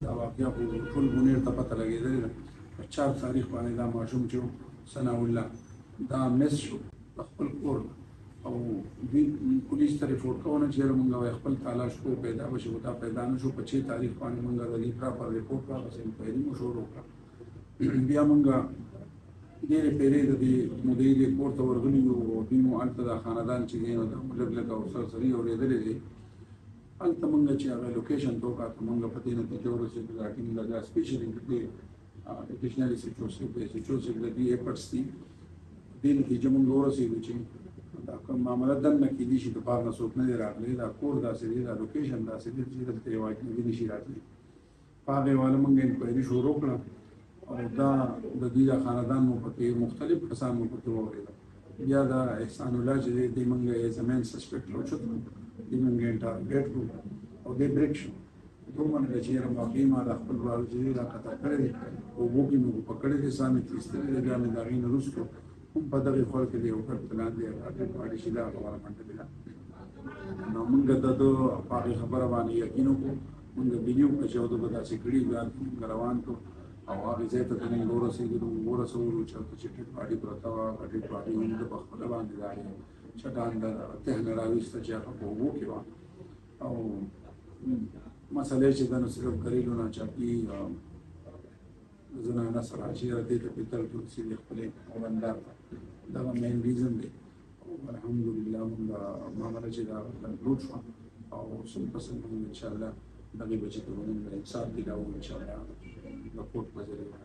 دا واقعیا خو ټول منیر ته پته لګېدلې ده. په 4 تاریخ باندې دا ماشوم چې ثناء الله دا مس شو په خپل کور او دوی پولیس ته ریپورټ کوونه چې یاره مونږ وایي خپل تلاش کوو پیدا به شي، خو دا پیدا نه شو. په 6 تاریخ باندې مونږ د دې پراپر ریپورټ راغسې انکوایري مو شروع کړه. بیا مونږ ډېرې پیرې د دې مدعي دې کور ته ورغلي یو او دوی مو هلته دا خاندان چې دی نو دا مو لږ لږ او سرسري اورېدلې دی. هلته مونږ چې هغه لوکیشن ته وکاته مونږ په دې نتیجه ورسېدو دا ټیم دا سپیشلي د دې ایډیشنلي سیچوېشن د دې ایفرټس دي. دې نتیجه مونږ ورسېدو چې دا کوم معامله دننه کېدای شي د بهر نه څوک نه دی راغلی، دا کور داسې دی، دا لوکیشن داسې دی چې دلته یو اجنبي نه شي راتلی. په هغې والا مونږ انکوایري شروع کړه او دا د دوی دا خاندان مو پکې مختلف کسان مو پکې واورېدل. بیا دا احسان الله چې دی دې مونږ ایز ا مین سسپیکټ راوچت کړو، دې مونږ یې ټارګېټ کړو او دې بریک شو. دومره نه چې یاره واقعي ما دا خپل وراره چې دی دا قطع کړی دی، اوبو کې مې پکړی دی، ساه مې تېستلی دی. بیا مې د هغې نه وروستو هم په دغې خوا کې د یو ګډ پلان دی غواړي چې دا خبره منډلې ده. نو مونږ د ده په هغې خبره باندې یقین وکړو، مونږ بلیو کړه چې ده به داسې کړي. بیا مونږ روان کړو او هغې ځای ته مونږ ورسېدلو. ورسولو چې هلته چې ډېډ باډي پرته وه، هغه ډېډ باډي هم ده په خپله باندې د هغې چټان د تهه نه راویسته چې هغه په اوبو کې وه. او مسله چې ده نو صرف ګریلو ناچاپي زنانه سره چې یاره دې ته پیتل ټول سیدې خپلې بندار ته دغه مین ریزن دی. او الحمدلله مونږ معامله چې دا کنکلود شوه او 100% مونږ انشاءالله دغې بچې ته به مونږ انصاف دلاوو انشاءالله د کورټ په ذریعه.